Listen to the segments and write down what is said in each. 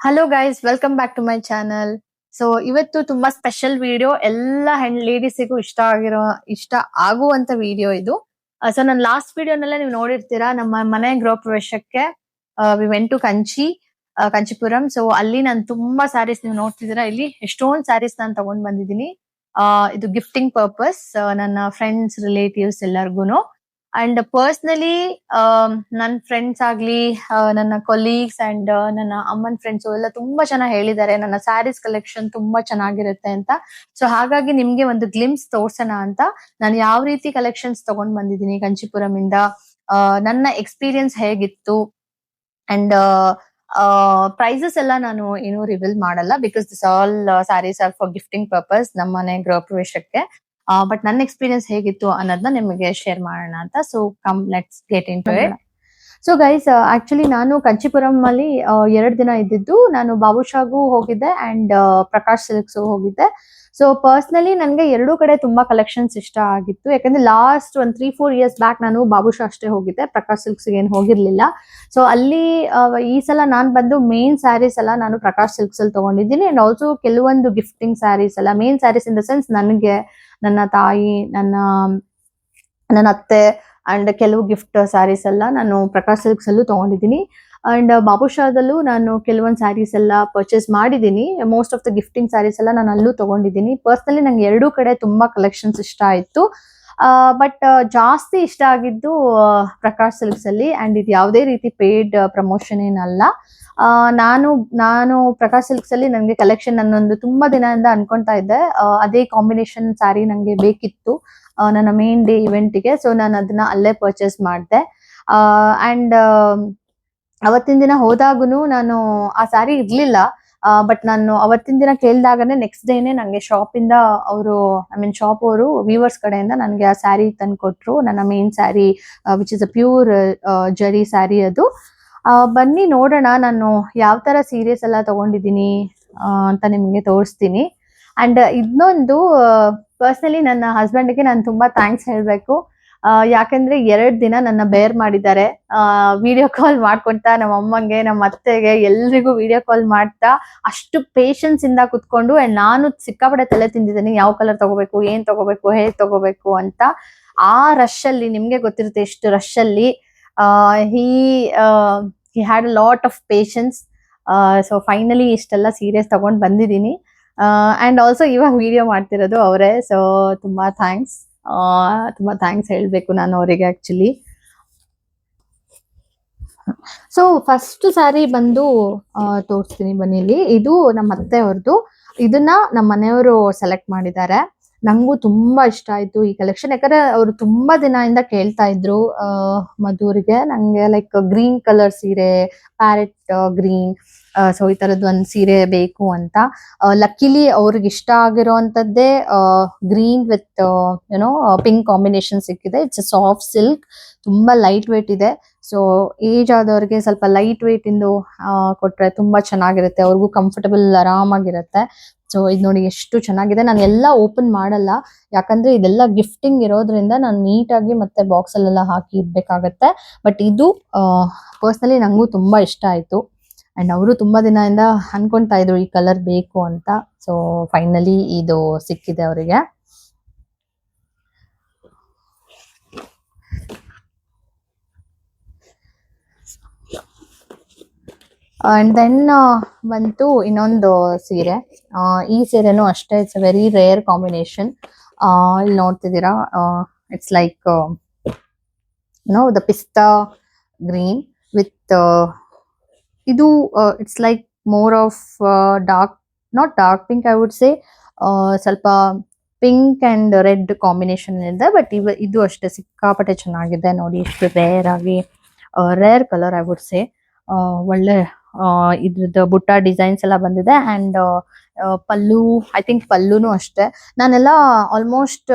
Hello guys, welcome back to my channel. So ಇವತ್ತು ತುಂಬಾ special video, ಎಲ್ಲ ಲೇಡೀಸಿಗೂ ಇಷ್ಟ ಆಗುವಂತ ವಿಡಿಯೋ ಇದು. ಸೊ ನನ್ನ ಲಾಸ್ಟ್ ವಿಡಿಯೋನೆಲ್ಲ ನೀವು ನೋಡಿರ್ತೀರಾ. ನಮ್ಮ ಮನೆ ಗೃಹ ಪ್ರವೇಶಕ್ಕೆ we went to Kanchipuram. So ಅಲ್ಲಿ ನಾನು ತುಂಬಾ ಸ್ಯಾರೀಸ್ ನೀವು ನೋಡ್ತಿದ್ದೀರಾ. ಇಲ್ಲಿ ಎಷ್ಟೊಂದು ಸ್ಯಾರೀಸ್ ನಾನು ತಗೊಂಡ್ ಬಂದಿದ್ದೀನಿ. ಇದು ಗಿಫ್ಟಿಂಗ್ ಪರ್ಪಸ್ ನನ್ನ ಫ್ರೆಂಡ್ಸ್ ರಿಲೇಟಿವ್ಸ್ ಎಲ್ಲರಿಗೂನು. ಅಂಡ್ ಪರ್ಸ್ನಲಿ ನನ್ನ ಫ್ರೆಂಡ್ಸ್ ಆಗ್ಲಿ, ನನ್ನ ಕೊಲೀಗ್ಸ್ ಅಂಡ್ ನನ್ನ ಅಮ್ಮನ್ ಫ್ರೆಂಡ್ಸ್ ಎಲ್ಲ ತುಂಬಾ ಚೆನ್ನಾಗಿ ಹೇಳಿದ್ದಾರೆ ನನ್ನ ಸ್ಯಾರೀಸ್ ಕಲೆಕ್ಷನ್ ತುಂಬಾ ಚೆನ್ನಾಗಿರುತ್ತೆ ಅಂತ. ಸೊ ಹಾಗಾಗಿ ನಿಮ್ಗೆ ಒಂದು ಗ್ಲಿಮ್ಸ್ ತೋರ್ಸೋಣ ಅಂತ ನಾನು ಯಾವ ರೀತಿ ಕಲೆಕ್ಷನ್ಸ್ ತಗೊಂಡ್ ಬಂದಿದ್ದೀನಿ ಕಂಚಿಪುರಂ ಇಂದ, ನನ್ನ ಎಕ್ಸ್ಪೀರಿಯನ್ಸ್ ಹೇಗಿತ್ತು. ಅಂಡ್ ಪ್ರೈಸಸ್ ಎಲ್ಲ ನಾನು ಏನು ರಿವೀಲ್ ಮಾಡಲ್ಲ, because this all sarees are for gifting purpose ನಮ್ಮ ಮನೆ ಗೃಹ ಪ್ರವೇಶಕ್ಕೆ. ಬಟ್ ನನ್ನ ಎಕ್ಸ್ಪೀರಿಯನ್ಸ್ ಹೇಗಿತ್ತು ಅನ್ನೋದನ್ನ ನಿಮಗೆ ಶೇರ್ ಮಾಡೋಣ ಅಂತ. So come let's get into it. So guys, actually ನಾನು ಕಂಚಿಪುರಂ ಅಲ್ಲಿ 2 ದಿನ ಇದ್ದಿದ್ದು. ನಾನು ಬಾಬುಶಾಗೂ ಹೋಗಿದ್ದೆ ಅಂಡ್ ಪ್ರಕಾಶ್ ಸಿಲ್ಕ್ಸ್ ಹೋಗಿದ್ದೆ. ಸೊ ಪರ್ಸ್ನಲಿ ನನ್ಗೆ ಎರಡೂ ಕಡೆ ತುಂಬಾ ಕಲೆಕ್ಷನ್ಸ್ ಇಷ್ಟ ಆಗಿತ್ತು. ಯಾಕಂದ್ರೆ ಲಾಸ್ಟ್ ಒಂದ್ 3-4 ಇಯರ್ಸ್ ಬ್ಯಾಕ್ ನಾನು ಬಾಬುಶಾ ಅಷ್ಟೇ ಹೋಗಿದ್ದೆ, ಪ್ರಕಾಶ್ ಸಿಲ್ಕ್ಸ್ ಏನ್ ಹೋಗಿರ್ಲಿಲ್ಲ. ಸೊ ಅಲ್ಲಿ ಈ ಸಲ ನಾನ್ ಬಂದು ಮೇನ್ ಸ್ಯಾರೀಸ್ ಎಲ್ಲ ನಾನು ಪ್ರಕಾಶ್ ಸಿಲ್ಕ್ಸ್ ಅಲ್ಲಿ ತಗೊಂಡಿದ್ದೀನಿ. ಅಂಡ್ ಆಲ್ಸೋ ಕೆಲವೊಂದು ಗಿಫ್ಟಿಂಗ್ ಸ್ಯಾರೀಸ್ ಎಲ್ಲ, main sarees in the sense ನನಗೆ, ನನ್ನ ತಾಯಿ, ನನ್ನ ಅತ್ತೆ ಅಂಡ್ ಕೆಲವು ಗಿಫ್ಟ್ ಸ್ಯಾರೀಸ್ ಎಲ್ಲ ನಾನು ಪ್ರಕಾಶ್ ಸಿಲ್ಕ್ಸ್ ಅಲ್ಲೂ ತಗೊಂಡಿದ್ದೀನಿ. ಅಂಡ್ ಬಾಬುಶಾದಲ್ಲೂ ನಾನು ಕೆಲವೊಂದು ಸ್ಯಾರೀಸ್ ಎಲ್ಲ ಪರ್ಚೇಸ್ ಮಾಡಿದ್ದೀನಿ. Most of the gifting sarees ಎಲ್ಲ ನಾನು ಅಲ್ಲೂ ತಗೊಂಡಿದ್ದೀನಿ. ಪರ್ಸ್ನಲಿ ನಂಗೆ ಎರಡೂ ಕಡೆ ತುಂಬಾ ಕಲೆಕ್ಷನ್ಸ್ ಇಷ್ಟ ಆಯ್ತು. ಬಟ್ ಜಾಸ್ತಿ ಇಷ್ಟ ಆಗಿದ್ದು ಪ್ರಕಾಶ್ ಸಿಲ್ಕ್ಸ್ ಅಲ್ಲಿ. ಅಂಡ್ ಇದು ಯಾವುದೇ ರೀತಿ ಪೇಯ್ಡ್ ಪ್ರಮೋಷನ್ ಏನಲ್ಲ. ನಾನು ಪ್ರಕಾಶ್ ಸಿಲ್ಕ್ಸ್ ಅಲ್ಲಿ ನನಗೆ ಕಲೆಕ್ಷನ್ ಅನ್ನೊಂದು ತುಂಬಾ ದಿನದಿಂದ ಅನ್ಕೊಂತಾ ಇದ್ದೆ. ಅದೇ ಕಾಂಬಿನೇಷನ್ ಸ್ಯಾರಿ ನಂಗೆ ಬೇಕಿತ್ತು ನನ್ನ ಮೇನ್ ಡೇ ಇವೆಂಟ್ಗೆ. ಸೊ ನಾನು ಅದನ್ನ ಅಲ್ಲೇ ಪರ್ಚೇಸ್ ಮಾಡಿದೆ. ಅಂಡ್ ಅವತ್ತಿನ ದಿನ ಹೋದಾಗುನು ನಾನು ಆ ಸ್ಯಾರಿ ಇರ್ಲಿಲ್ಲ. ಬಟ್ ನಾನು ಅವತ್ತಿನ ದಿನ ಕೇಳಿದಾಗನೇ ನೆಕ್ಸ್ಟ್ ಡೇನೆ ನಂಗೆ ಶಾಪ್ ಇಂದ ಶಾಪ್ ಅವರು ವೀವರ್ಸ್ ಕಡೆಯಿಂದ ನನಗೆ ಆ ಸ್ಯಾರಿ ತಂದು ಕೊಟ್ರು. ನನ್ನ main sari which is a pure ಜರಿ ಸ್ಯಾರಿ ಅದು. ಬನ್ನಿ ನೋಡೋಣ ನಾನು ಯಾವ ತರ ಸೀರೆಸ್ ಎಲ್ಲ ತಗೊಂಡಿದ್ದೀನಿ ಅಂತ ನಿಮ್ಗೆ ತೋರಿಸ್ತೀನಿ. ಅಂಡ್ ಇನ್ನೊಂದು, ಪರ್ಸನಲಿ ನನ್ನ ಹಸ್ಬೆಂಡ್ಗೆ ನಾನು ತುಂಬಾ ಥ್ಯಾಂಕ್ಸ್ ಹೇಳ್ಬೇಕು. ಯಾಕಂದ್ರೆ 2 ದಿನ ನನ್ನ ಬೇರ್ ಮಾಡಿದ್ದಾರೆ. ವಿಡಿಯೋ ಕಾಲ್ ಮಾಡ್ಕೊಂತ ನಮ್ಮ ಅಮ್ಮಂಗೆ, ನಮ್ಮ ಅತ್ತೆಗೆ, ಎಲ್ರಿಗೂ ವಿಡಿಯೋ ಕಾಲ್ ಮಾಡ್ತಾ ಅಷ್ಟು ಪೇಷನ್ಸ್ ಇಂದ ಕುತ್ಕೊಂಡು. ಅಂಡ್ ನಾನು ಸಿಕ್ಕಾಪಟ್ಟೆ ತಲೆ ತಿಂದಿದ್ದೀನಿ, ಯಾವ ಕಲರ್ ತಗೋಬೇಕು, ಏನ್ ತಗೋಬೇಕು, ಹೇಗ್ ತಗೋಬೇಕು ಅಂತ. ಆ ರಶ್ ಅಲ್ಲಿ, ನಿಮ್ಗೆ ಗೊತ್ತಿರುತ್ತೆ ಎಷ್ಟು ರಶ್ ಅಲ್ಲಿ, he had a lot of patience. So finally ಇಷ್ಟೆಲ್ಲ ಸೀರಿಯಸ್ ತಗೊಂಡ್ ಬಂದಿದ್ದೀನಿ. ಅಂಡ್ ಆಲ್ಸೋ ಇವಾಗ ವಿಡಿಯೋ ಮಾಡ್ತಿರೋದು ಅವರೇ. ಸೊ ತುಂಬಾ ಥ್ಯಾಂಕ್ಸ್ ಹೇಳ್ಬೇಕು ನಾನು ಅವರಿಗೆ ಆಕ್ಚುಲಿ. ಸೊ ಫಸ್ಟ್ ಸ್ಯಾರಿ ಬಂದು ತೋರಿಸ್ತೀನಿ ಬನ್ನಿ. ಇಲ್ಲಿ ಇದು ನಮ್ಮ ಅತ್ತೆ ಅವ್ರದ್ದು. ಇದನ್ನ ನಮ್ಮ ಮನೆಯವರು ಸೆಲೆಕ್ಟ್ ಮಾಡಿದ್ದಾರೆ. ನಂಗೂ ತುಂಬಾ ಇಷ್ಟ ಆಯ್ತು ಈ ಕಲೆಕ್ಷನ್. ಯಾಕಂದ್ರೆ ಅವರು ತುಂಬಾ ದಿನದಿಂದ ಕೇಳ್ತಾ ಇದ್ರು ಮಧುರಿಗೆ, ನಂಗೆ ಲೈಕ್ ಗ್ರೀನ್ ಕಲರ್ ಸೀರೆ, ಪ್ಯಾರೆಟ್ ಗ್ರೀನ್, ಸೊ ಈ ತರದ್ ಒಂದ್ ಸೀರೆ ಬೇಕು ಅಂತ. ಲಕ್ಕಿಲಿ ಅವ್ರಿಗೆ ಇಷ್ಟ ಆಗಿರೋಂಥದ್ದೇ ಗ್ರೀನ್ ವಿತ್ ಪಿಂಕ್ ಕಾಂಬಿನೇಷನ್ ಸಿಕ್ಕಿದೆ. ಇಟ್ಸ್ ಸಾಫ್ಟ್ ಸಿಲ್ಕ್, ತುಂಬಾ ಲೈಟ್ ವೇಟ್ ಇದೆ. ಸೊ ಏಜ್ ಆದವ್ರಿಗೆ ಸ್ವಲ್ಪ ಲೈಟ್ ವೇಟ್ ಇಂದು ಕೊಟ್ರೆ ತುಂಬಾ ಚೆನ್ನಾಗಿರುತ್ತೆ, ಅವ್ರಿಗೂ ಕಂಫರ್ಟಬಲ್, ಆರಾಮಾಗಿರುತ್ತೆ. ಸೊ ಇದು ನೋಡಿ ಎಷ್ಟು ಚೆನ್ನಾಗಿದೆ. ನಾನು ಎಲ್ಲ ಓಪನ್ ಮಾಡಲ್ಲ, ಯಾಕಂದ್ರೆ ಇದೆಲ್ಲ ಗಿಫ್ಟಿಂಗ್ ಇರೋದ್ರಿಂದ ನಾನು ನೀಟಾಗಿ ಮತ್ತೆ ಬಾಕ್ಸ್ ಅಲ್ಲೆಲ್ಲ ಹಾಕಿ ಇಡ್ಬೇಕಾಗತ್ತೆ. ಬಟ್ ಇದು ಪರ್ಸ್ನಲಿ ನಂಗೂ ತುಂಬಾ ಇಷ್ಟ ಆಯ್ತು. ಅಂಡ್ ಅವರು ತುಂಬಾ ದಿನದಿಂದ ಅನ್ಕೊಂತಾ ಇದ್ರು ಈ ಕಲರ್ ಬೇಕು ಅಂತ. ಸೊ ಫೈನಲಿ ಇದು ಸಿಕ್ಕಿದೆ ಅವರಿಗೆ. ಅಂಡ್ ದೆನ್ ಬಂತು ಇನ್ನೊಂದು ಸೀರೆ. ಈ ಸೀರೆನೂ ಅಷ್ಟೇ, it's a very rare combination. ಇಲ್ಲಿ ನೋಡ್ತಿದ್ದೀರಾ, it's like the pista green with ಇದು it's like more of dark, not dark pink I would say, ಸ್ವಲ್ಪ ಪಿಂಕ್ ಅಂಡ್ ರೆಡ್ ಕಾಂಬಿನೇಷನ್ ಇದೆ. ಬಟ್ ಇದು ಅಷ್ಟೇ ಸಿಕ್ಕಾಪಟ್ಟೆ ಚೆನ್ನಾಗಿದೆ ನೋಡಿ, ಎಷ್ಟು rare colour I would say. ಒಳ್ಳೆ ಇದ್ರದ್ದು ಬುಟ್ಟ ಡಿಸೈನ್ಸ್ ಎಲ್ಲ ಬಂದಿದೆ. ಅಂಡ್ ಪಲ್ಲು, ಐ ಥಿಂಕ್ ಪಲ್ಲುನು ಅಷ್ಟೇ. ನಾನೆಲ್ಲ ಆಲ್ಮೋಸ್ಟ್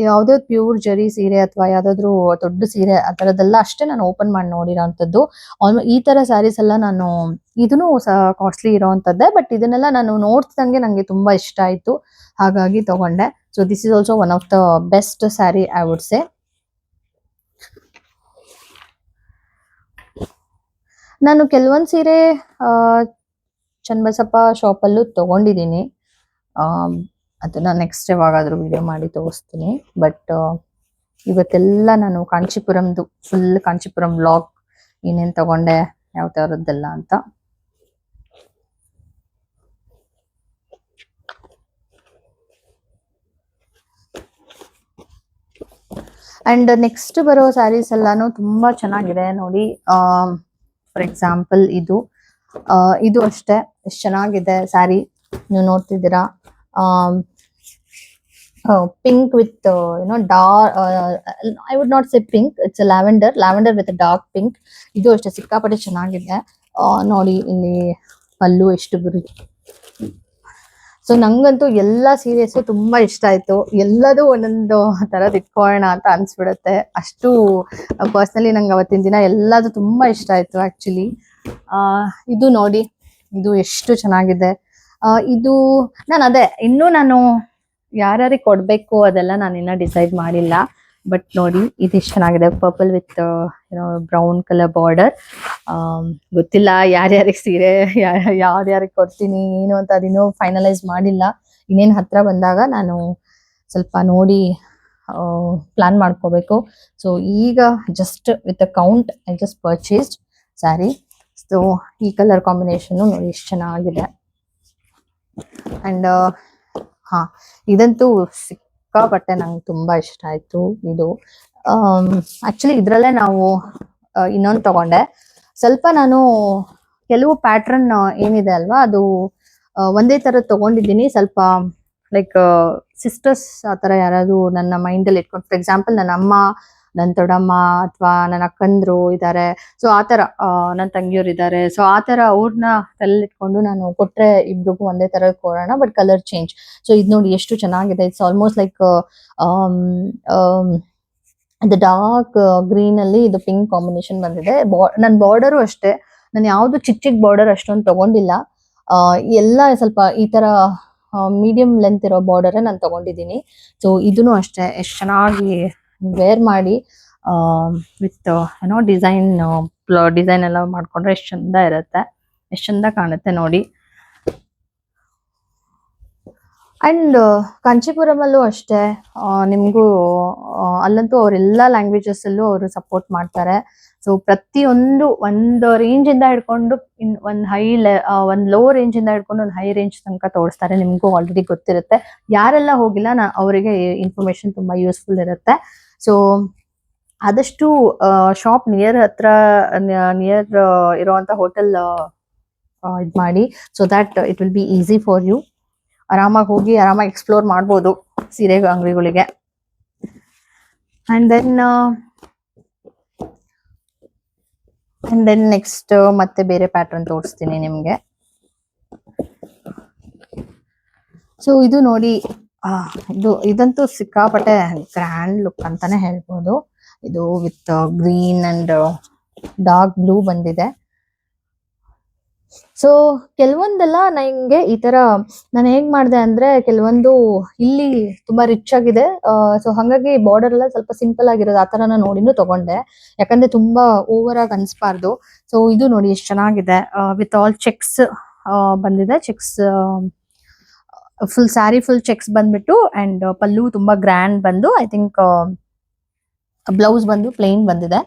ಯಾವ್ದೇ ಪ್ಯೂರ್ ಜರಿ ಸೀರೆ ಅಥವಾ ಯಾವ್ದಾದ್ರು ದೊಡ್ಡ ಸೀರೆ ಆ ತರದೆಲ್ಲ ಅಷ್ಟೇ ನಾನು ಓಪನ್ ಮಾಡಿ ನೋಡಿರೋಂಥದ್ದು. ಈ ತರ ಸ್ಯಾರೀಸ್ ಎಲ್ಲ ನಾನು, ಇದನ್ನು ಕಾಸ್ಟ್ಲಿ ಇರೋಂಥದ್ದೇ, ಬಟ್ ಇದನ್ನೆಲ್ಲ ನಾನು ನೋಡ್ತಿದಂಗೆ ನಂಗೆ ತುಂಬಾ ಇಷ್ಟ ಆಯ್ತು, ಹಾಗಾಗಿ ತಗೊಂಡೆ. So this is also one of the best sari I would ಸೇ. ನಾನು ಕೆಲವೊಂದ್ ಸೀರೆ ಚನ್ನಬಸಪ್ಪ ಶಾಪಲ್ಲೂ ತಗೊಂಡಿದ್ದೀನಿ. ಅದನ್ನ ನೆಕ್ಸ್ಟ್ ಯಾವಾಗಾದ್ರೂ ವಿಡಿಯೋ ಮಾಡಿ ತೋರಿಸ್ತೀನಿ. ಬಟ್ ಇವತ್ತೆಲ್ಲ ನಾನು ಕಾಂಚೀಪುರಂದು ಫುಲ್ ಕಾಂಚೀಪುರಂ ವ್ಲಾಗ್, ಏನೇನ್ ತಗೊಂಡೆ ಯಾವ ತರದ್ದೆಲ್ಲ ಅಂತ. ಅಂಡ್ ನೆಕ್ಸ್ಟ್ ಬರೋ ಸ್ಯಾರೀಸ್ ಎಲ್ಲಾನು ತುಂಬಾ ಚೆನ್ನಾಗಿದೆ ನೋಡಿ. ಫಾರ್ ಎಕ್ಸಾಂಪಲ್ ಇದು ಅಷ್ಟೇ ಎಷ್ಟು ಚೆನ್ನಾಗಿದೆ ಸ್ಯಾರಿ, ನೀವು ನೋಡ್ತಿದ್ದೀರಾ. Pink with dark, I would not say pink, it's lavender with dark pink. ಇದು ಅಷ್ಟೇ ಸಿಕ್ಕಾಪಟ್ಟೆ ಚೆನ್ನಾಗಿದೆ. ನೋಡಿ ಇಲ್ಲಿ ಪಲ್ಲು ಎಷ್ಟು ಗುರಿ. ಸೊ ನಂಗಂತೂ ಎಲ್ಲಾ ಸೀರಿಯಸ್ ತುಂಬಾ ಇಷ್ಟ ಆಯ್ತು. ಎಲ್ಲದೂ ಒಂದೊಂದು ತರದ್ ಇಟ್ಕೊಳ್ಳೋಣ ಅಂತ ಅನ್ಸ್ಬಿಡುತ್ತೆ. ಅಷ್ಟು ಪರ್ಸನಲಿ ನಂಗೆ ಅವತ್ತಿನ ದಿನ ಎಲ್ಲದು ತುಂಬಾ ಇಷ್ಟ ಆಯ್ತು ಆಕ್ಚುಲಿ. ಇದು ನೋಡಿ, ಇದು ಎಷ್ಟು ಚೆನ್ನಾಗಿದೆ. ಇದು ಇನ್ನೂ ನಾನು ಯಾರ್ಯಾರಿಗೆ ಕೊಡ್ಬೇಕು ಅದೆಲ್ಲ ನಾನು ಇನ್ನ ಡಿಸೈಡ್ ಮಾಡಿಲ್ಲ. ಬಟ್ ನೋಡಿ ಇದಿಷ್ಟು ಚೆನ್ನಾಗಿದೆ, purple with brown colour border. ಗೊತ್ತಿಲ್ಲ ಯಾರ್ಯಾರಿಗೆ ಸೀರೆ ಯಾರ್ಯಾರಿಗೆ ಕೊಡ್ತೀನಿ ಏನು ಅಂತ, ಅದಿನ್ನೂ ಫೈನಲೈಸ್ ಮಾಡಿಲ್ಲ. ಇನ್ನೇನು ಹತ್ರ ಬಂದಾಗ ನಾನು ಸ್ವಲ್ಪ ನೋಡಿ ಪ್ಲಾನ್ ಮಾಡ್ಕೋಬೇಕು. ಸೊ ಈಗ just with a count I just purchased sari. So ಈ ಕಲರ್ ಕಾಂಬಿನೇಷನ್ ನೋಡಿ ಎಷ್ಟು ಚೆನ್ನಾಗಿದೆ. ಅಂಡ್ ಇದಂತೂ ಸಿಕ್ಕಾಪಟ್ಟೆ ನಂಗೆ ತುಂಬಾ ಇಷ್ಟ ಆಯ್ತು. ಇದು ಆಕ್ಚುಲಿ ಇದ್ರಲ್ಲೇ ನಾವು ಇನ್ನೊಂದು ತಗೊಂಡೆ. ಸ್ವಲ್ಪ ನಾನು ಕೆಲವು ಪ್ಯಾಟ್ರನ್ ಏನಿದೆ ಅಲ್ವಾ, ಅದು ಒಂದೇ ತರ ತಗೊಂಡಿದ್ದೀನಿ. ಸ್ವಲ್ಪ ಲೈಕ್ ಸಿಸ್ಟರ್ಸ್ ಆತರ ಯಾರಾದ್ರು ನನ್ನ ಮೈಂಡ್ ಅಲ್ಲಿ ಇಟ್ಕೊಂಡು, ಫಾರ್ ಎಕ್ಸಾಂಪಲ್ ನನ್ನ ಅಮ್ಮ, ನನ್ನ ದೊಡ್ಡಮ್ಮ ಅಥವಾ ನನ್ನ ಅಕ್ಕಂದ್ರು ಇದ್ದಾರೆ. ಸೊ ಆತರ ನನ್ನ ತಂಗಿಯವ್ರು ಇದ್ದಾರೆ. ಸೊ ಆತರ ಅವ್ರನ್ನ ತಲೆಲಿಟ್ಕೊಂಡು ನಾನು ಕೊಟ್ರೆ ಇಬ್ರಿಗೂ ಒಂದೇ ತರ ಕೊಡೋಣ, ಬಟ್ ಕಲರ್ ಚೇಂಜ್. ಸೊ ಇದು ನೋಡಿ ಎಷ್ಟು ಚೆನ್ನಾಗಿದೆ. ಇಟ್ಸ್ ಆಲ್ಮೋಸ್ಟ್ ಲೈಕ್ ಇದು ಡಾರ್ಕ್ ಗ್ರೀನ್ ಅಲ್ಲಿ ಇದು ಪಿಂಕ್ ಕಾಂಬಿನೇಷನ್ ಬಂದಿದೆ. ನನ್ನ ಬಾರ್ಡರು ಅಷ್ಟೇ, ನಾನು ಯಾವ್ದು ಚಿಕ್ಕ ಬಾರ್ಡರ್ ಅಷ್ಟೊಂದು ತಗೊಂಡಿಲ್ಲ. ಎಲ್ಲ ಸ್ವಲ್ಪ ಈ ತರ ಮೀಡಿಯಂ ಲೆಂತ್ ಇರೋ ಬಾರ್ಡರ್ ನಾನು ತಗೊಂಡಿದ್ದೀನಿ. ಸೊ ಇದನ್ನು ಅಷ್ಟೇ ಎಷ್ಟು ಚೆನ್ನಾಗಿ ವೇರ್ ಮಾಡಿ ವಿತ್ ಡಿಸೈನ್ ಎಲ್ಲ ಮಾಡ್ಕೊಂಡ್ರೆ ಎಷ್ಟು ಚಂದ ಇರುತ್ತೆ, ಎಷ್ಟು ಚಂದ ಕಾಣುತ್ತೆ ನೋಡಿ. ಅಂಡ್ ಕಾಂಚೀಪುರಮಲ್ಲೂ ಅಷ್ಟೇ, ನಿಮ್ಗೂ ಅಲ್ಲಂತೂ ಅವರೆಲ್ಲ ಲ್ಯಾಂಗ್ವೇಜಸ್ ಅಲ್ಲೂ ಅವರು ಸಪೋರ್ಟ್ ಮಾಡ್ತಾರೆ. ಸೊ ಪ್ರತಿಯೊಂದು ಒಂದು ರೇಂಜ್ ಇಂದ ಹಿಡ್ಕೊಂಡು ಒಂದ್ ಲೋ ರೇಂಜ್ ಇಂದ ಹಿಡ್ಕೊಂಡು ಒಂದು ಹೈ ರೇಂಜ್ ತನಕ ತೋರಿಸ್ತಾರೆ. ನಿಮ್ಗೂ ಆಲ್ರೆಡಿ ಗೊತ್ತಿರುತ್ತೆ. ಯಾರೆಲ್ಲ ಹೋಗಿಲ್ಲ ಅವರಿಗೆ ಇನ್ಫಾರ್ಮೇಶನ್ ತುಂಬಾ ಯೂಸ್ಫುಲ್ ಇರುತ್ತೆ. ಸೊ ಆದಷ್ಟು ಶಾಪ್ ನಿಯರ್ ಇರುವಂತ ಹೋಟೆಲ್ ಇದ್ ಮಾಡಿ, so that it will be easy for you. ಆರಾಮಾಗಿ ಹೋಗಿ ಆರಾಮಾಗಿ ಎಕ್ಸ್ಪ್ಲೋರ್ ಮಾಡ್ಬೋದು ಸೀರೆ ಅಂಗಡಿಗಳಿಗೆ. ಅಂಡ್ ದೆನ್ ನೆಕ್ಸ್ಟ್ ಮತ್ತೆ ಬೇರೆ ಪ್ಯಾಟರ್ನ್ ತೋರಿಸ್ತೀನಿ ನಿಮ್ಗೆ. ಸೊ ಇದು ನೋಡಿ, ಇದಂತೂ ಸಿಕ್ಕಾಪಟ್ಟೆ ಗ್ರ್ಯಾಂಡ್ ಲುಕ್ ಅಂತಾನೆ ಹೇಳ್ಬೋದು. ಇದು with green and dark blue ಬಂದಿದೆ. ಸೊ ಕೆಲವೊಂದೆಲ್ಲ ನಂಗೆ ಈ ತರ ನಾನು ಹೇಗ್ ಮಾಡಿದೆ ಅಂದ್ರೆ, ಕೆಲವೊಂದು ಇಲ್ಲಿ ತುಂಬಾ ರಿಚ್ ಆಗಿದೆ. ಸೊ ಹಾಗಾಗಿ ಬಾರ್ಡರ್ ಎಲ್ಲ ಸ್ವಲ್ಪ ಸಿಂಪಲ್ ಆಗಿರೋದು ಆ ತರ ನೋಡಿನೂ ತಗೊಂಡೆ, ಯಾಕಂದ್ರೆ ತುಂಬಾ ಓವರ್ ಆಗಿ ಅನ್ಸ್ಬಾರ್ದು. ಸೊ ಇದು ನೋಡಿ ಎಷ್ಟು ಚೆನ್ನಾಗಿದೆ, ವಿತ್ ಆಲ್ ಚೆಕ್ಸ್ ಬಂದಿದೆ. Cheques full sari full cheques ಬಂದ್ಬಿಟ್ಟು, ಅಂಡ್ ಪಲ್ಲು ತುಂಬಾ ಗ್ರ್ಯಾಂಡ್ ಬಂದು, ಐ ಥಿಂಕ್ ಬ್ಲೌಸ್ ಬಂದು ಪ್ಲೇನ್ ಬಂದಿದೆ.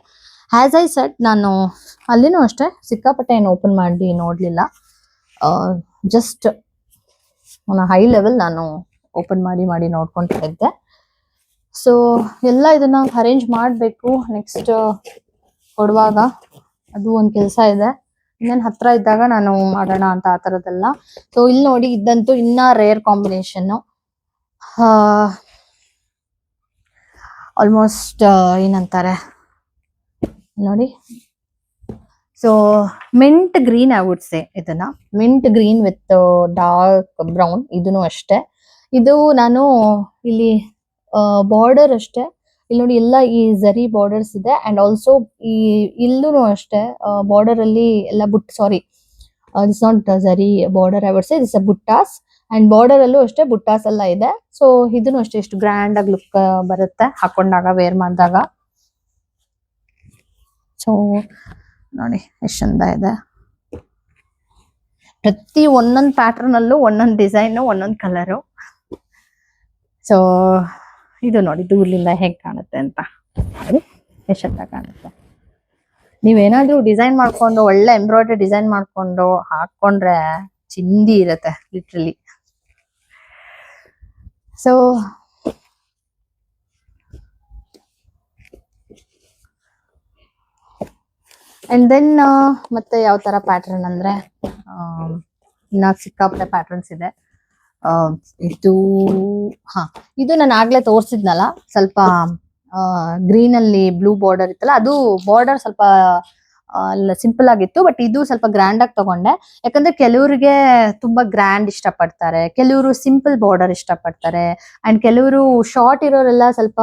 ಹ್ಯಾಸ್ ಐ ಸೆಟ್, ನಾನು ಅಲ್ಲಿನೂ ಅಷ್ಟೇ ಸಿಕ್ಕಾಪಟ್ಟೆ ಏನು ಓಪನ್ ಮಾಡಿ ನೋಡ್ಲಿಲ್ಲ. ಜಸ್ಟ್ ಹೈ ಲೆವೆಲ್ ನಾನು ಓಪನ್ ಮಾಡಿ ನೋಡ್ಕೊಂತಾ ಇದ್ದೆ. ಸೊ ಎಲ್ಲ ಇದನ್ನ ಅರೇಂಜ್ ಮಾಡಬೇಕು ನೆಕ್ಸ್ಟ್ ಕೊಡುವಾಗ, ಅದು ಒಂದು ಕೆಲಸ ಇದೆ. ಇನ್ನೇನು ಹತ್ರ ಇದ್ದಾಗ ನಾನು ಮಾಡೋಣ ಅಂತ ಆ ಥರದ್ದೆಲ್ಲ. ಸೊ ಇಲ್ಲಿ ನೋಡಿ, ಇದ್ದಂತೂ ಇನ್ನ ರೇರ್ ಕಾಂಬಿನೇಷನ್. ಆಲ್ಮೋಸ್ಟ್ ಏನಂತಾರೆ ನೋಡಿ, so mint green I would say. ಇದನ್ನ mint green with dark brown. ಇದನ್ನು ಅಷ್ಟೇ. ಇದು ನಾನು ಇಲ್ಲಿ ಬಾರ್ಡರ್ ಅಷ್ಟೇ, ಇಲ್ಲಿ ನೋಡಿ ಎಲ್ಲ ಈ ಝರಿ ಬಾರ್ಡರ್ಸ್ ಇದೆ. ಅಂಡ್ ಆಲ್ಸೋ ಇಲ್ಲೂ ಅಷ್ಟೇ ಬಾರ್ಡರ್ ಅಲ್ಲಿ ಎಲ್ಲ this not zari border, I would say this buttas. And border ಅಲ್ಲೂ ಅಷ್ಟೇ ಬುಟ್ಟಾಸ್ ಎಲ್ಲ ಇದೆ. ಸೊ ಇದನ್ನು ಅಷ್ಟೇ ಎಷ್ಟು ಗ್ರ್ಯಾಂಡ್ ಆಗಿ ಲುಕ್ ಬರುತ್ತೆ ಹಾಕೊಂಡಾಗ, ವೇರ್ ಮಾಡಿದಾಗ. ಸೊ ನೋಡಿ ಎಷ್ಟು ಚಂದ ಇದೆ. ಪ್ರತಿ ಒಂದೊಂದು ಪ್ಯಾಟರ್ನ್ ಅಲ್ಲೂ ಒಂದೊಂದು ಡಿಸೈನು ಒಂದೊಂದು ಕಲರು. ಸೊ ಇದು ನೋಡಿ ದೂರದಿಂದ ಹೇಗೆ ಕಾಣುತ್ತೆ ಅಂತ, ಎಷ್ಟು ಚಂದ ಕಾಣುತ್ತೆ. ನೀವೇನಾದ್ರೂ ಡಿಸೈನ್ ಮಾಡ್ಕೊಂಡು ಒಳ್ಳೆ ಎಂಬ್ರಾಯ್ಡ್ರಿ ಡಿಸೈನ್ ಮಾಡ್ಕೊಂಡು ಹಾಕೊಂಡ್ರೆ ಚಿಂದಿ ಇರತ್ತೆ ಲಿಟ್ರಲಿ. ಸೊ ಅಂಡ್ ದೆನ್ ಮತ್ತೆ ಯಾವ ತರ ಪ್ಯಾಟರ್ನ್ ಅಂದ್ರೆ ಇನ್ನ ಸಿಕ್ಕಾಪಟ್ಟೆ ಪ್ಯಾಟರ್ನ್ಸ್ ಇದೆ. ಇದು ಇದು ನಾನು ಆಗ್ಲೇ ತೋರ್ಸಿದ್ನಲ್ಲ, ಸ್ವಲ್ಪ ಗ್ರೀನ್ ಅಲ್ಲಿ ಬ್ಲೂ ಬಾರ್ಡರ್ ಇತ್ತಲ್ಲ, ಅದು ಬಾರ್ಡರ್ ಸ್ವಲ್ಪ ಸಿಂಪಲ್ ಆಗಿತ್ತು. ಬಟ್ ಇದು ಸ್ವಲ್ಪ ಗ್ರ್ಯಾಂಡ್ ಆಗಿ ತಗೊಂಡೆ, ಯಾಕಂದ್ರೆ ಕೆಲವರಿಗೆ ತುಂಬಾ ಗ್ರ್ಯಾಂಡ್ ಇಷ್ಟಪಡ್ತಾರೆ, ಕೆಲವರು ಸಿಂಪಲ್ ಬಾರ್ಡರ್ ಇಷ್ಟಪಡ್ತಾರೆ, ಅಂಡ್ ಕೆಲವರು ಶಾರ್ಟ್ ಇರೋರೆಲ್ಲ ಸ್ವಲ್ಪ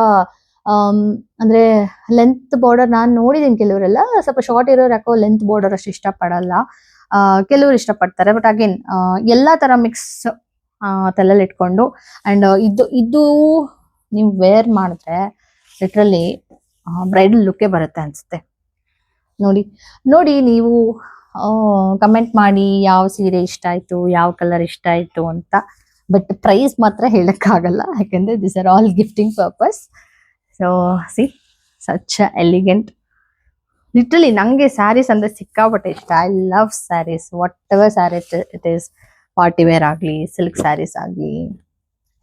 ಅಂದ್ರೆ ಲೆಂತ್ ಬಾರ್ಡರ್ ನಾನು ನೋಡಿದೀನಿ. ಕೆಲವರೆಲ್ಲ ಸ್ವಲ್ಪ ಶಾರ್ಟ್ ಇರೋರು ಯಾಕೋ ಲೆಂತ್ ಬಾರ್ಡರ್ ಅಷ್ಟು ಇಷ್ಟಪಡಲ್ಲ, ಕೆಲವರು ಇಷ್ಟಪಡ್ತಾರೆ. ಬಟ್ ಅಗೇನ್ ಎಲ್ಲಾ ತರ ಮಿಕ್ಸ್ ತಲೆಯಲ್ಲಿ ಇಟ್ಕೊಂಡು ಅಂಡ್ ಇದು ನೀವು ವೇರ್ ಮಾಡಿದ್ರೆ ಲಿಟ್ರಲಿ ಬ್ರೈಡಲ್ ಲುಕ್ಕೇ ಬರುತ್ತೆ ಅನ್ಸುತ್ತೆ. ನೋಡಿ ನೀವು ಕಮೆಂಟ್ ಮಾಡಿ ಯಾವ ಸೀರೆ ಇಷ್ಟ ಆಯ್ತು, ಯಾವ ಕಲರ್ ಇಷ್ಟ ಆಯ್ತು ಅಂತ. ಬಟ್ ಪ್ರೈಸ್ ಮಾತ್ರ ಹೇಳಕ್ಕಾಗಲ್ಲ, ಯಾಕಂದ್ರೆ this are all gifting purpose. So see such elegant. Literally ನಂಗೆ ಸ್ಯಾರೀಸ್ ಅಂದ್ರೆ ಸಿಕ್ಕಾಪಟ್ಟೆ ಇಷ್ಟ. I love sarees, whatever saree it is, party wear ಆಗಲಿ, ಸಿಲ್ಕ್ ಸ್ಯಾರೀಸ್ ಆಗಲಿ.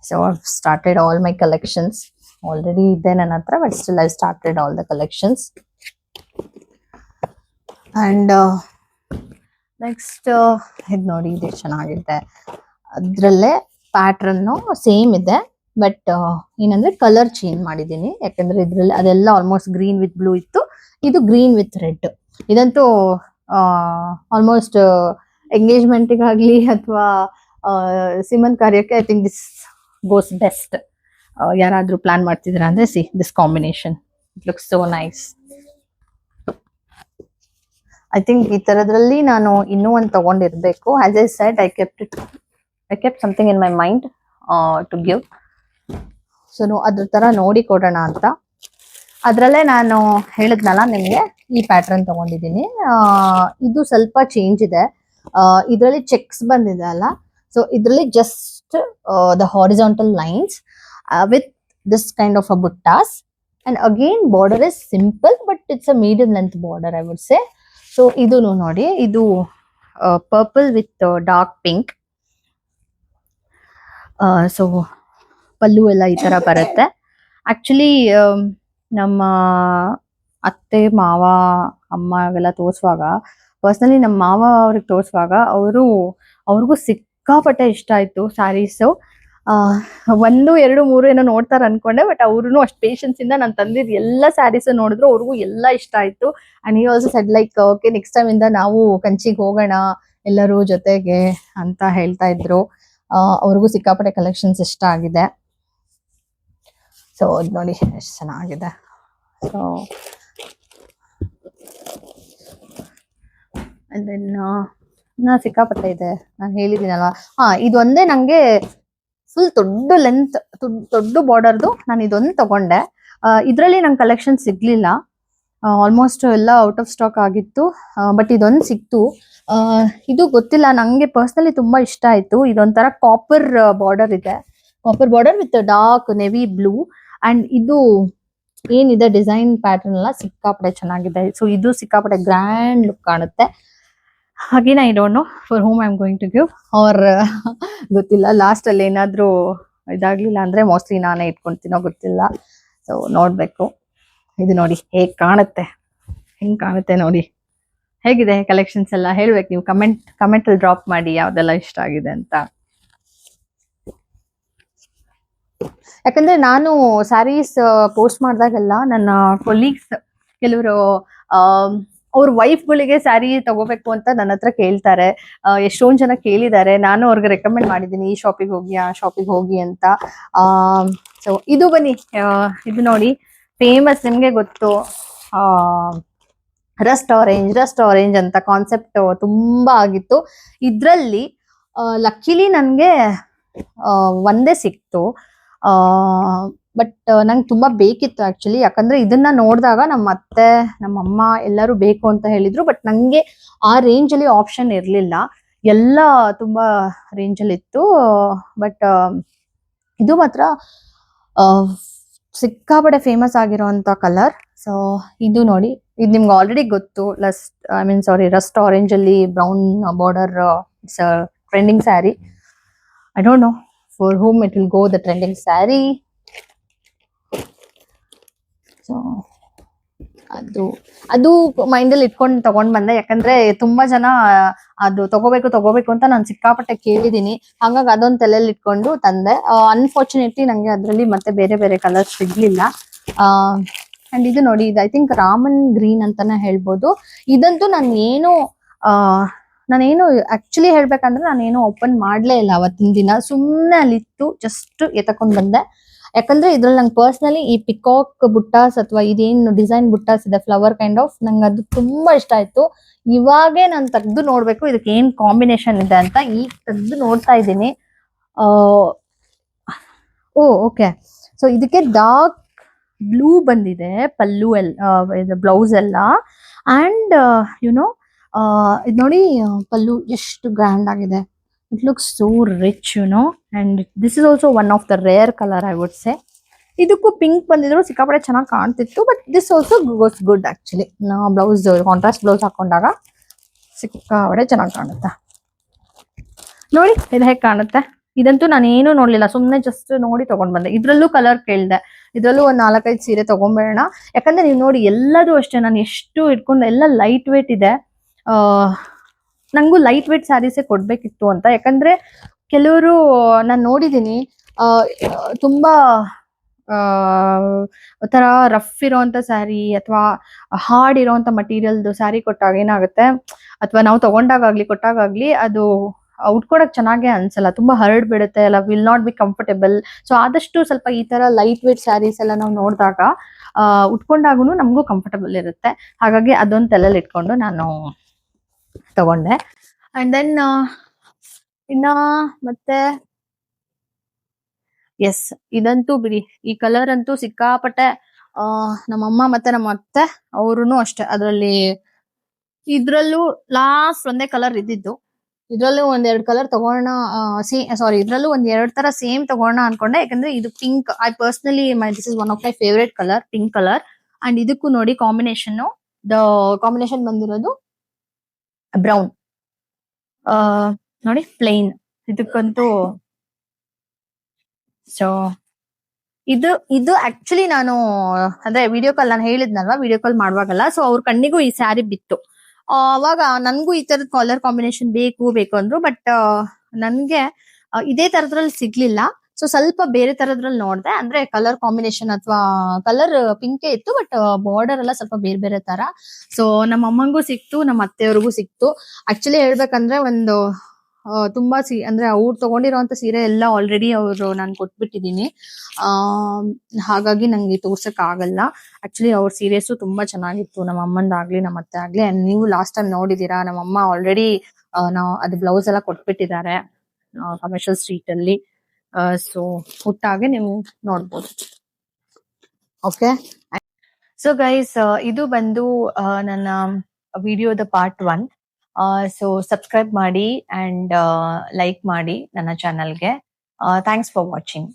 So I started all my collections. Already ಇದೆ ನನ್ನ ಹತ್ರ, but still I started all the collections. And next ಇದು ನೋಡಿ, ಇದು ಚೆನ್ನಾಗಿದೆ. ಅದ್ರಲ್ಲೇ ಪ್ಯಾಟ್ರನ್ ಸೇಮ್ ಇದೆ, ಬಟ್ ಏನಂದ್ರೆ ಕಲರ್ ಚೇಂಜ್ ಮಾಡಿದ್ದೀನಿ. ಯಾಕಂದ್ರೆ ಇದ್ರಲ್ಲಿ ಅದೆಲ್ಲ ಆಲ್ಮೋಸ್ಟ್ ಗ್ರೀನ್ ವಿತ್ ಬ್ಲೂ ಇತ್ತು, ಇದು ಗ್ರೀನ್ ವಿತ್ ರೆಡ್. ಇದಂತೂ ಆಲ್ಮೋಸ್ಟ್ ಎಂಗೇಜ್ಮೆಂಟ್ಗಾಗ್ಲಿ ಅಥವಾ ಸಿಮನ್ ಕಾರ್ಯಕ್ಕೆ I think this goes best. ಯಾರಾದ್ರೂ ಪ್ಲಾನ್ ಮಾಡ್ತಿದ್ರ ಅಂದ್ರೆ see this combination, it looks so nice. I think ಈ ತರದ್ರಲ್ಲಿ ನಾನು ಇನ್ನೂ ಒಂದು ತಗೊಂಡಿರ್ಬೇಕು. As I said, I kept something in my mind to give. So ಅದ್ರ ತರ ನೋಡಿ ಕೊಡೋಣ ಅಂತ. ಅದ್ರಲ್ಲೇ ನಾನು ಹೇಳಿದ್ನಲ್ಲ ನಿಮ್ಗೆ, ಈ ಪ್ಯಾಟರ್ನ್ ತಗೊಂಡಿದ್ದೀನಿ. ಇದು ಸ್ವಲ್ಪ ಚೇಂಜ್ ಇದೆ. ಇದರಲ್ಲಿ ಚೆಕ್ಸ್ ಬಂದಿದೆ ಅಲ್ಲ, ಸೊ ಇದರಲ್ಲಿ just the horizontal lines with this kind of a buttas. And again border is simple, but it's a medium length border I would say. So ಇದು ನೋಡಿ, ಇದು purple with dark pink. So pallu ಎಲ್ಲ ಈ ತರ ಬರುತ್ತೆ. ಆಕ್ಚುಲಿ ನಮ್ಮ ಅತ್ತೆ ಮಾವ ಅಮ್ಮಗೆಲ್ಲ ತೋರಿಸುವಾಗ, ಪರ್ಸನಲಿ ನಮ್ಮ ಮಾವ ಅವ್ರಿಗೆ ತೋರಿಸುವಾಗ ಅವ್ರಿಗೂ ಸಿಕ್ಕಾಪಟ್ಟೆ ಇಷ್ಟ ಆಯ್ತು ಸ್ಯಾರೀಸು. 1, 2, 3 ಏನೋ ನೋಡ್ತಾರ ಅನ್ಕೊಂಡೆ, ಬಟ್ ಅವ್ರು ಅಷ್ಟು ಪೇಷನ್ಸ್ ಇಂದ ನಾನು ತಂದಿದ್ ಎಲ್ಲ ಸ್ಯಾರೀಸ್ ನೋಡಿದ್ರು, ಅವ್ರಿಗೂ ಎಲ್ಲ ಇಷ್ಟ ಆಯ್ತು. And he also shed like okay, next time ಇಂದ ನಾವು ಕಂಚಿಗೆ ಹೋಗೋಣ ಎಲ್ಲರೂ ಜೊತೆಗೆ ಅಂತ ಹೇಳ್ತಾ ಇದ್ರು. ಅವ್ರಿಗೂ ಸಿಕ್ಕಾಪಟ್ಟೆ ಕಲೆಕ್ಷನ್ಸ್ ಇಷ್ಟ ಆಗಿದೆ. ಸೊ ಅದು ನೋಡಿ ಎಷ್ಟು ಚೆನ್ನಾಗಿದೆ. ಸೊ ದೆನ್ ಸಿಕ್ಕಾಪಟ್ಟೆ ಇದೆ, ನಾನು ಹೇಳಿದ್ದೀನಲ್ವಾ. ಇದೊಂದೇ ನಂಗೆ ಫುಲ್ ದೊಡ್ಡ ಲೆಂತ್, ದೊಡ್ಡ ಬಾರ್ಡರ್ದು ನಾನು ಇದೊಂದು ತಗೊಂಡೆ. ಇದರಲ್ಲಿ ನಂಗೆ ಕಲೆಕ್ಷನ್ ಸಿಗ್ಲಿಲ್ಲ, ಆಲ್ಮೋಸ್ಟ್ ಎಲ್ಲ ಔಟ್ ಆಫ್ ಸ್ಟಾಕ್ ಆಗಿತ್ತು. ಬಟ್ ಇದೊಂದು ಸಿಕ್ತು. ಇದು ಗೊತ್ತಿಲ್ಲ, ನಂಗೆ ಪರ್ಸನಲಿ ತುಂಬಾ ಇಷ್ಟ ಆಯ್ತು. ಇದೊಂಥರ ಕಾಪರ್ ಬಾರ್ಡರ್ ಇದೆ, copper border with dark navy blue. And ಇದು ಏನಿದೆ ಡಿಸೈನ್ ಪ್ಯಾಟರ್ನ್ ಎಲ್ಲ ಸಿಕ್ಕಾಪಟ್ಟೆ ಚೆನ್ನಾಗಿದೆ. ಸೊ ಇದು ಸಿಕ್ಕಾಪಟ್ಟೆ ಗ್ರ್ಯಾಂಡ್ ಲುಕ್ ಕಾಣುತ್ತೆ. Again I don't know for whom I am going to give, or ಗೊತ್ತಿಲ್ಲ. ಲಾಸ್ಟ್ ಅಲ್ಲಿ ಏನಾದ್ರೂ ಇದಾಗ್ಲಿಲ್ಲ ಅಂದ್ರೆ ಮೋಸ್ಟ್ಲಿ ನಾನೇ ಇಟ್ಕೊಂತೀನೋ ಗೊತ್ತಿಲ್ಲ. ಸೊ ನೋಡ್ಬೇಕು. ಇದು ನೋಡಿ ಹೇಗ್ ಕಾಣುತ್ತೆ, ಹೆಂಗ್ ಕಾಣುತ್ತೆ ನೋಡಿ. ಹೇಗಿದೆ ಕಲೆಕ್ಷನ್ಸ್ ಎಲ್ಲ ಹೇಳ್ಬೇಕು ನೀವು. ಕಮೆಂಟ್ ಅಲ್ಲಿ ಡ್ರಾಪ್ ಮಾಡಿ ಯಾವ್ದೆಲ್ಲ ಇಷ್ಟ ಆಗಿದೆ ಅಂತ. ಯಾಕಂದ್ರೆ ನಾನು ಸ್ಯಾರೀಸ್ ಪೋಸ್ಟ್ ಮಾಡಿದಾಗೆಲ್ಲ ನನ್ನ ಕೊಲೀಗ್ಸ್ ಕೆಲವರು ಅವ್ರ ವೈಫ್ಗಳಿಗೆ ಸ್ಯಾರಿ ತಗೋಬೇಕು ಅಂತ ನನ್ನ ಹತ್ರ ಕೇಳ್ತಾರೆ. ಎಷ್ಟೊಂದ್ ಜನ ಕೇಳಿದ್ದಾರೆ, ನಾನು ಅವ್ರಿಗೆ ರೆಕಮೆಂಡ್ ಮಾಡಿದ್ದೀನಿ ಈ ಶಾಪಿಗೆ ಹೋಗಿ ಆ ಶಾಪಿಗೆ ಹೋಗಿ ಅಂತ. ಸೊ ಇದು ಬನ್ನಿ, ಇದು ನೋಡಿ ಫೇಮಸ್, ನಿಮ್ಗೆ ಗೊತ್ತು, ರಸ್ಟ್ ಆರೆಂಜ್ ಅಂತ ಕಾನ್ಸೆಪ್ಟ್ ತುಂಬಾ ಆಗಿತ್ತು. ಇದ್ರಲ್ಲಿ ಲಕ್ಕಿಲಿ ನನ್ಗೆ ಒಂದೇ ಸಿಕ್ತು. ಬಟ್ ನಂಗೆ ತುಂಬಾ ಬೇಕಿತ್ತು ಆಕ್ಚುಲಿ. ಯಾಕಂದ್ರೆ ಇದನ್ನ ನೋಡಿದಾಗ ನಮ್ಮ ಅತ್ತೆ ನಮ್ಮ ಅಮ್ಮ ಎಲ್ಲರೂ ಬೇಕು ಅಂತ ಹೇಳಿದ್ರು. ಬಟ್ ನಂಗೆ ಆ ರೇಂಜ್ ಅಲ್ಲಿ ಆಪ್ಷನ್ ಇರ್ಲಿಲ್ಲ. ಎಲ್ಲ ತುಂಬಾ ರೇಂಜ್ ಅಲ್ಲಿ ಇತ್ತು. ಬಟ್ ಇದು ಮಾತ್ರ ಸಿಕ್ಕಾಪಟ್ಟೆ ಫೇಮಸ್ ಆಗಿರೋಂತ ಕಲರ್. ಸೊ ಇದು ನೋಡಿ, ಇದು ನಿಮ್ಗೆ ಆಲ್ರೆಡಿ ಗೊತ್ತು. ರಸ್ಟ್ ಆರೆಂಜ್ ಅಲ್ಲಿ brown border. It's trending sari. I don't know for whom it will go, the trending saree. So ಅದು ಮೈಂಡ್ ಅಲ್ಲಿ ಇಟ್ಕೊಂಡು ತಗೊಂಡ್ ಬಂದೆ. ಯಾಕಂದ್ರೆ ತುಂಬಾ ಜನ ಅದು ತಗೋಬೇಕು ಅಂತ ನಾನು ಸಿಕ್ಕಾಪಟ್ಟೆ ಕೇಳಿದೀನಿ. ಹಂಗಾಗಿ ಅದೊಂದ್ ತಲೆಯಲ್ಲಿ ಇಟ್ಕೊಂಡು ತಂದೆ. ಅನ್ಫಾರ್ಚುನೇಟ್ಲಿ ನಂಗೆ ಅದ್ರಲ್ಲಿ ಮತ್ತೆ ಬೇರೆ ಬೇರೆ ಕಲರ್ ಸಿಗ್ಲಿಲ್ಲ. ಅಂಡ್ ಇದು ನೋಡಿ, ಇದು ಐ ಥಿಂಕ್ ರಾಮನ್ ಗ್ರೀನ್ ಅಂತಾನೆ ಹೇಳ್ಬೋದು. ಇದಂತೂ ನಾನೇನು ಆಕ್ಚುಲಿ ಹೇಳ್ಬೇಕಂದ್ರೆ ನಾನೇನು ಓಪನ್ ಮಾಡ್ಲೇ ಇಲ್ಲ ಅವತ್ತಿನ ದಿನ. ಸುಮ್ನೆ ಅಲ್ಲಿತ್ತು, ಜಸ್ಟ್ ಎತ್ತಕೊಂಡ್ ಬಂದೆ. ಯಾಕಂದ್ರೆ ಇದ್ರಲ್ಲಿ ನಂಗೆ ಪರ್ಸನಲಿ ಈ ಪಿಕಾಕ್ ಬುಟ್ಟಾಸ್ ಅಥವಾ ಇದೇನು ಡಿಸೈನ್ ಬುಟ್ಟಾಸ್ ಇದೆ, ಫ್ಲವರ್ ಕೈಂಡ್ ಆಫ್, ನಂಗೆ ಅದು ತುಂಬಾ ಇಷ್ಟ ಆಯ್ತು. ಇವಾಗೇ ನಾನು ತೆಗ್ದು ನೋಡ್ಬೇಕು ಇದಕ್ಕೆ ಏನ್ ಕಾಂಬಿನೇಷನ್ ಇದೆ ಅಂತ. ಈಗ ತೆಗ್ದು ನೋಡ್ತಾ ಇದ್ದೀನಿ. ಓಕೆ. ಸೊ ಇದಕ್ಕೆ ಡಾರ್ಕ್ ಬ್ಲೂ ಬಂದಿದೆ ಪಲ್ಲು ಎಲ್ಲ, ಬ್ಲೌಸ್ ಎಲ್ಲ. ಅಂಡ್ ಯುನೋ ಇದು ನೋಡಿ, ಪಲ್ಲು ಎಷ್ಟು ಗ್ರ್ಯಾಂಡ್ ಆಗಿದೆ. It looks so rich, and this is also one of the rare colour, I would say. ಇದಕ್ಕೂ ಪಿಂಕ್ ಬಂದಿದ್ರು ಸಿಕ್ಕಾಪಟ್ಟೆ ಚೆನ್ನಾಗಿ ಕಾಣ್ತಿತ್ತು. But this also goes good actually. Blouse contrast blouse ಹಾಕೊಂಡಾಗ ಸಿಕ್ಕಾಪಟ್ಟೆ ಚೆನ್ನಾಗಿ ಕಾಣುತ್ತೆ. ನೋಡಿ ಇದು ಹೇಗೆ ಕಾಣುತ್ತೆ. ಇದಂತೂ ನಾನು ಏನು ನೋಡ್ಲಿಲ್ಲ, ಸುಮ್ನೆ ಜಸ್ಟ್ ನೋಡಿ ತಗೊಂಡ್ ಬಂದೆ. ಇದ್ರಲ್ಲೂ ಕಲರ್ ಕೇಳಿದೆ. ಇದ್ರಲ್ಲೂ ಒಂದ್ 4-5 ಸೀರೆ ತಗೊಂಡ್ಬೇಡ. ಯಾಕಂದ್ರೆ ನೀವು ನೋಡಿ ಎಲ್ಲದೂ ಅಷ್ಟೇ, ನಾನು ಎಷ್ಟು ಇಟ್ಕೊಂಡು ಎಲ್ಲ ಲೈಟ್ ವೇಟ್ ಇದೆ. ನಂಗೂ ಲೈಟ್ ವೇಟ್ ಸ್ಯಾರೀಸೇ ಕೊಡ್ಬೇಕಿತ್ತು ಅಂತ. ಯಾಕಂದ್ರೆ ಕೆಲವರು ನಾನು ನೋಡಿದೀನಿ ತುಂಬಾ ತರ ರಫ್ ಇರೋಂತ ಸ್ಯಾರಿ ಅಥವಾ ಹಾರ್ಡ್ ಇರೋಂತ ಮಟೀರಿಯಲ್ದು ಸ್ಯಾರಿ ಕೊಟ್ಟಾಗ ಏನಾಗುತ್ತೆ, ಅಥವಾ ನಾವು ತಗೊಂಡಾಗ್ಲಿ ಕೊಟ್ಟಾಗ್ಲಿ ಅದು ಉಟ್ಕೊಡಕ್ ಚೆನ್ನಾಗೇ ಅನ್ಸಲ್ಲ, ತುಂಬಾ ಹರಡ್ ಬಿಡುತ್ತೆ, ಅಲ್ಲ will not be comfortable. So ಆದಷ್ಟು ಸ್ವಲ್ಪ ಈ ತರ ಲೈಟ್ ವೇಟ್ ಸ್ಯಾರೀಸ್ ಎಲ್ಲ ನಾವು ನೋಡಿದಾಗ ಉಟ್ಕೊಂಡಾಗೂ ನಮಗೂ ಕಂಫರ್ಟಬಲ್ ಇರುತ್ತೆ. ಹಾಗಾಗಿ ಅದೊಂದು ತಲೆಯಲ್ಲಿ ಇಟ್ಕೊಂಡು ನಾನು ತಗೊಂಡೆ. ಅಂಡ್ ದೆನ್ ಇನ್ನ ಮತ್ತೆ ಎಸ್, ಇದಂತೂ ಬಿಡಿ, ಈ ಕಲರ್ ಅಂತೂ ಸಿಕ್ಕಾಪಟ್ಟೆ ನಮ್ಮಮ್ಮ ಮತ್ತೆ ನಮ್ಮ ಅತ್ತೆ ಅವ್ರು ಅಷ್ಟೇ. ಇದ್ರಲ್ಲೂ ಲಾಸ್ಟ್ ಒಂದೇ ಕಲರ್ ಇದ್ದಿದ್ದು. ಇದ್ರಲ್ಲೂ 1-2 ಕಲರ್ ತಗೋಣ, ಇದ್ರಲ್ಲೂ 1-2 ತರ ಸೇಮ್ ತಗೋಣ ಅನ್ಕೊಂಡೆ. ಯಾಕಂದ್ರೆ ಇದು pink, I personally this is one of my favourite colour, pink colour. And ಇದಕ್ಕೂ ನೋಡಿ ಕಾಂಬಿನೇಷನ್ ಬಂದಿರೋದು ಬ್ರೌನ್. ನೋಡಿ ಪ್ಲೇನ್. ಇದಕ್ಕಂತೂ ಸೊ ಇದು ಆಕ್ಚುಲಿ ನಾನು ಅಂದ್ರೆ ವಿಡಿಯೋ ಕಾಲ್ ನಾನು ಹೇಳಿದ್ನಲ್ವಾ, ವಿಡಿಯೋ ಕಾಲ್ ಮಾಡುವಾಗಲ್ಲ, ಸೊ ಅವ್ರ ಕಣ್ಣಿಗೂ ಈ ಸ್ಯಾರಿ ಬಿತ್ತು. ಅವಾಗ ನನ್ಗೂ ಈ ತರದ ಕಲರ್ ಕಾಂಬಿನೇಷನ್ ಬೇಕು ಅಂದ್ರು. ಬಟ್ ನನ್ಗೆ ಇದೇ ತರದ್ರಲ್ಲಿ ಸಿಗ್ಲಿಲ್ಲ. ಸೊ ಸ್ವಲ್ಪ ಬೇರೆ ತರದ್ರಲ್ಲಿ ನೋಡ್ದೆ. ಅಂದ್ರೆ ಕಲರ್ ಕಾಂಬಿನೇಷನ್ ಅಥವಾ ಕಲರ್ ಪಿಂಕೇ ಇತ್ತು, ಬಟ್ ಬಾರ್ಡರ್ ಎಲ್ಲ ಸ್ವಲ್ಪ ಬೇರೆ ಬೇರೆ ತರ. ಸೊ ನಮ್ಮ ಅಮ್ಮಂಗೂ ಸಿಕ್ತು, ನಮ್ಮ ಅತ್ತೆಯವ್ರಿಗೂ ಸಿಕ್ತು. ಆಕ್ಚುಲಿ ಹೇಳ್ಬೇಕಂದ್ರೆ ಒಂದು ತುಂಬಾ ಅಂದ್ರೆ ಅವ್ರು ತಗೊಂಡಿರೋಂತ ಸೀರೆ ಎಲ್ಲ ಆಲ್ರೆಡಿ ನಾನು ಕೊಟ್ಬಿಟ್ಟಿದೀನಿ. ಹಾಗಾಗಿ ನಂಗೆ ತೋರ್ಸಕ್ ಆಗಲ್ಲ. ಆಕ್ಚುಲಿ ಅವ್ರ ಸೀರಿಯಸ್ ತುಂಬಾ ಚೆನ್ನಾಗಿತ್ತು, ನಮ್ಮ ಅಮ್ಮಂದಾಗ್ಲಿ ನಮ್ಮ ಅತ್ತೆ ಆಗ್ಲಿ. ಅಂಡ್ ನೀವು ಲಾಸ್ಟ್ ಟೈಮ್ ನೋಡಿದೀರಾ, ನಮ್ಮ ಅಮ್ಮ ಆಲ್ರೆಡಿ ಅದು ಬ್ಲೌಸ್ ಎಲ್ಲ ಕೊಟ್ಬಿಟ್ಟಿದ್ದಾರೆ ಕಮರ್ಷಿಯಲ್ ಸ್ಟ್ರೀಟ್ ಅಲ್ಲಿ. ಸೊ ಹುಟ್ಟಾಗೆ ನೀವು ನೋಡ್ಬೋದು. ಓಕೆ, ಸೊ ಗೈಸ್, ಇದು ಬಂದು ನನ್ನ ವಿಡಿಯೋದ ಪಾರ್ಟ್ 1. ಸೊ ಸಬ್ಸ್ಕ್ರೈಬ್ ಮಾಡಿ ಅಂಡ್ ಲೈಕ್ ಮಾಡಿ ನನ್ನ ಚಾನಲ್ಗೆ. Thanks for watching.